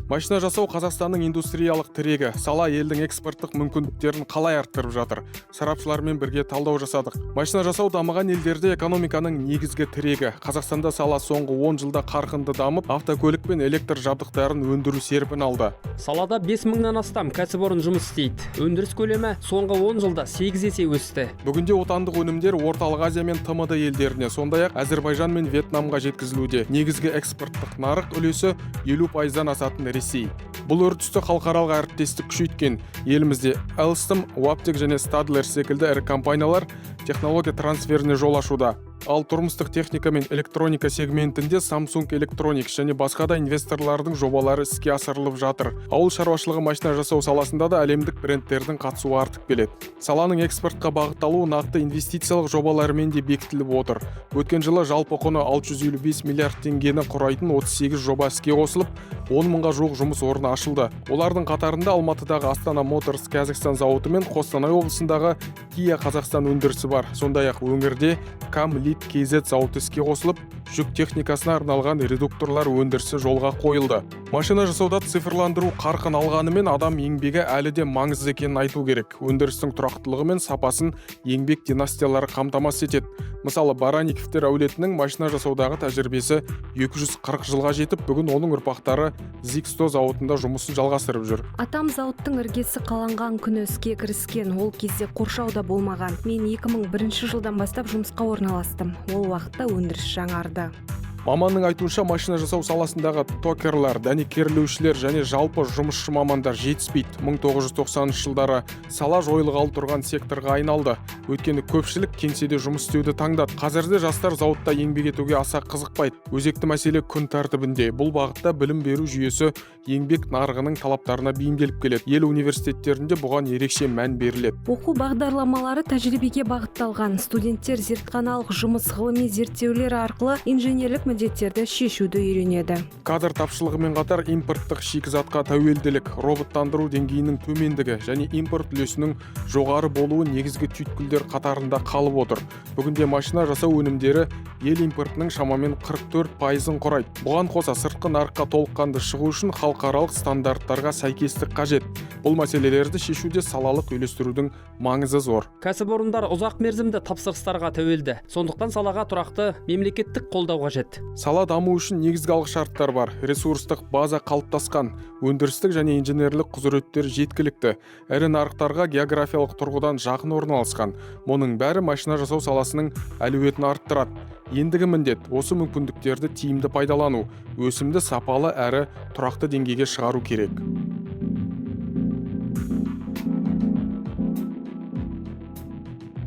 Машина жасау Қазақстанның индустриялық тірегі. Сала елдің экспорттық мүмкіндіктерін қалай арттырып жатыр? Сарапшылармен бірге талдау жасадық. Машина жасау дамыған елдерде экономиканың негізгі тірегі. Қазақстанда сала соңғы 10 жылда қарқынды дамып, автокөлік пен электр жабдықтарын өндіру серпін алды. Салада 5000-нан астам кәсіпорын жұмыс істейді. Өндіріс көлемі соңғы 10 жылда 8 есе өсті. Бүгінде отандық өнімдер Орталық Азия мен ТМД елдеріне, сондай-ақ Әзербайжан мен Вьетнамға жеткізілуде. Негізгі экспорттық нарық үлесі 50%-дан асатын Ресей. Бұл үрдісті халықаралық әріптестік күшейткен. Елімізде Alstom, Waptec және Stadler секілді ірі компаниялар технология трансферіне жол ашуда. Ал тұрмыстық техника мен электроника сегментінде Samsung Electronics және басқа да инвесторлардың жобалары іске асырылып жатыр. Ауыл шаруашылығы машина жасау саласында да әлемдік брендтердің қатысуы артып келеді. Саланың экспортқа бағытталуы нақты инвестициялық жобаларымен де бекітіліп отыр. Өткен жылы жалпы құны 655 миллиард теңгені құрайтын 38 жоба іске қосылып, 10 мыңға жуық жұмыс орны ашылды. Олардың қатарында Алматыдағы Астана Motors Kazakhstan зауыты мен Қостанай облысындағы Kia Қазақстан өндірісі бар. Сондай-ақ өңірде KZ зауыты іске қосылып, жүк техникасына арналған редукторлар өндірісі жолға қойылды. Машина жасауда цифрландыру қарқын алғанымен адам еңбегі әлі де маңызды екенін айту керек. Өндірістің тұрақтылығы мен сапасын еңбек династиялары қамтамасыз етеді. Мысалы, Баранниковтер әулетінің машина жасаудағы тәжірибесі 240 жылға жетіп, бүгін оның ұрпақтары Zixto зауытында жұмысын жалғастырып жүр. Атам зауыттың іргесі қаланған күні іске кіріскен. Ол кезде қоршау да болмаған. Мен 2001 жылдан бастап жұмысқа орналастым. Ол уақытта өндіріс жаңарды. Маманның айтуынша машина жасау саласындағы токерлар, дәнекерлеушілер және жалпы жұмысшы мамандар жетіспейді. 1990 жылдары сала жойылғалы тұрған секторға айналды. Өйткені көпшілік кеңседе жұмыс істеуді таңдады. Қазірде жастар зауытта еңбек етуге аса қызықпайды. Өзекті мәселе күн тәртібінде. Бұл бағытта білім беру жүйесі еңбек нарығының талаптарына бейімделіп келеді. Ел университеттерінде бұған ерекше мән беріледі. Оқу бағдарламалары тәжірибеге бағытталған. Студенттер зертханалық жұмыс, ғылыми зерттеулер арқылы инженерлік міндеттерді шешуді үйренеді. Кадр тапшылығымен қатар импорттық шикізатқа тәуелділік, роботтандыру деңгейінің төмендігі және импорт үлесінің жоғары болуы негізгі түйткілдер қатарында қалып отыр. Бүгінде машина жасау өнімдері ел импортының шамамен 44%-ын құрайды. Бұған қоса сыртқы нарыққа толыққанды шығу үшін халықаралық стандарттарға сәйкестік қажет. Бұл мәселелерді шешуде салалық үйлестірудің маңызы зор. Кәсіпорындар ұзақ мерзімді тапсырыстарға тәуелді. Сондықтан салаға тұрақты мемлекеттік қолдау қажет. Сала даму үшін негізгі алғышарттар бар. Ресурстық база қалыптасқан, өндірістік және инженерлік құзыреттер жеткілікті. Ірі нарықтарға географиялық тұрғыдан жақын орналасқан. Мұның бәрі машина жасау саласының әлеуетін арттырады. Ендігі міндет осы мүмкіндіктерді тиімді пайдалану, өсімді сапалы әрі тұрақты деңгейге шығару керек.